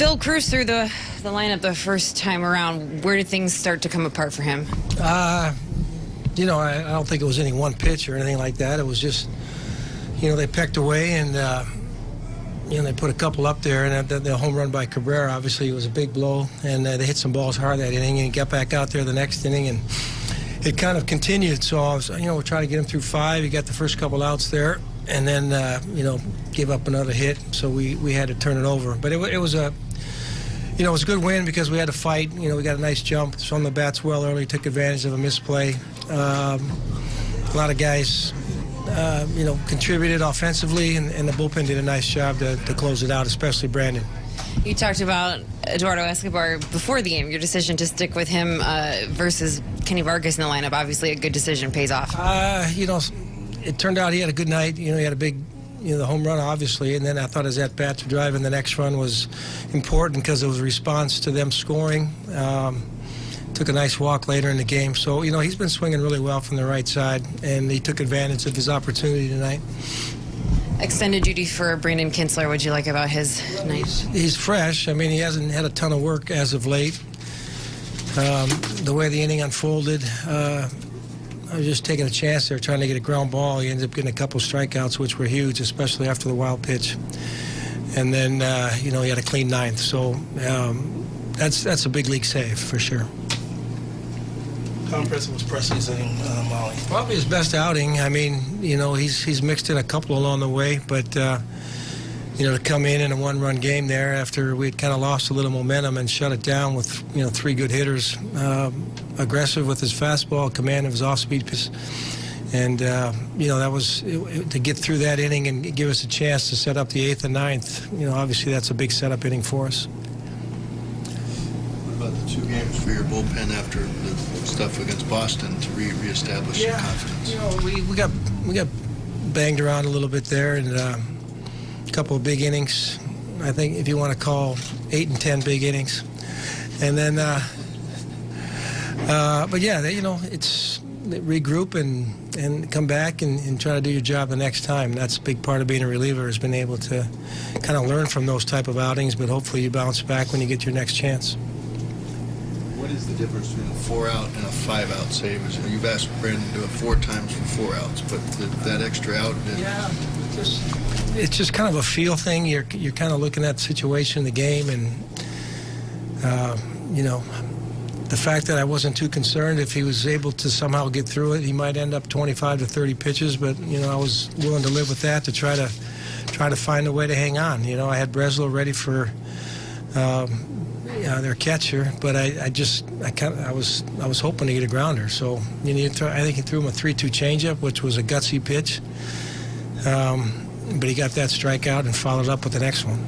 Phil cruised through the lineup the first time around. Where did things start to come apart for him? You know, I don't think it was any one pitch or anything like that. It was just, you know, they pecked away and, you know, they put a couple up there. And the home run by Cabrera, obviously, was a big blow. And they hit some balls hard that inning and he got back out there the next inning. And it kind of continued. So I was, you know, we're trying to get him through 5. He got the first couple outs there. And then, you know, gave up another hit. So we had to turn it over. But it was a... You know, it was a good win because we had to fight. You know, we got a nice jump. Swung the bats well early, took advantage of a misplay. A lot of guys, you know, contributed offensively, and the bullpen did a nice job to close it out, especially Brandon. You talked about Eduardo Escobar before the game, your decision to stick with him versus Kenny Vargas in the lineup. Obviously, a good decision pays off. You know, it turned out he had a good night. You know, he had a big... You know, the home run, obviously, and then I thought his at-bat to drive in the next run was important because it was a response to them scoring. Took a nice walk later in the game. So, you know, he's been swinging really well from the right side, and he took advantage of his opportunity tonight. Extended duty for Brandon Kintzler. What'd you like about his night? He's fresh. I mean, he hasn't had a ton of work as of late. The way the inning unfolded, I was just taking a chance there, trying to get a ground ball. He ended up getting a couple strikeouts, which were huge, especially after the wild pitch. And then, you know, he had a clean 9th. So that's a big league save for sure. How impressive was Presley's inning, Molly? Probably his best outing. I mean, you know, he's mixed in a couple along the way, but you know, to come in a one-run game there after we'd kind of lost a little momentum and shut it down with, you know, 3 good hitters, aggressive with his fastball, command of his off-speed pitch. And, you know, that was, to get through that inning and give us a chance to set up the 8th and 9th, you know, obviously that's a big setup inning for us. What about the 2 games for your bullpen after the stuff against Boston to reestablish your confidence? You know, we got banged around a little bit there, and a couple of big innings. I think if you want to call 8 and 10 big innings. And then, but yeah, they, you know, it's regroup and come back and try to do your job the next time. That's a big part of being a reliever, has been able to kind of learn from those type of outings, but hopefully you bounce back when you get your next chance. What is the difference between a 4-out and a 5-out save? You've asked Brandon to do it 4 times for 4 outs, but that extra out... Yeah, it's just kind of a feel thing. You're kind of looking at the situation in the game, and you know, the fact that I wasn't too concerned if he was able to somehow get through it, he might end up 25 to 30 pitches, but you know, I was willing to live with that to try to find a way to hang on. You know, I had Breslow ready for their catcher, but I was hoping to get a grounder. So you know, I think he threw him a 3-2 changeup, which was a gutsy pitch. But he got that strikeout and followed up with the next one.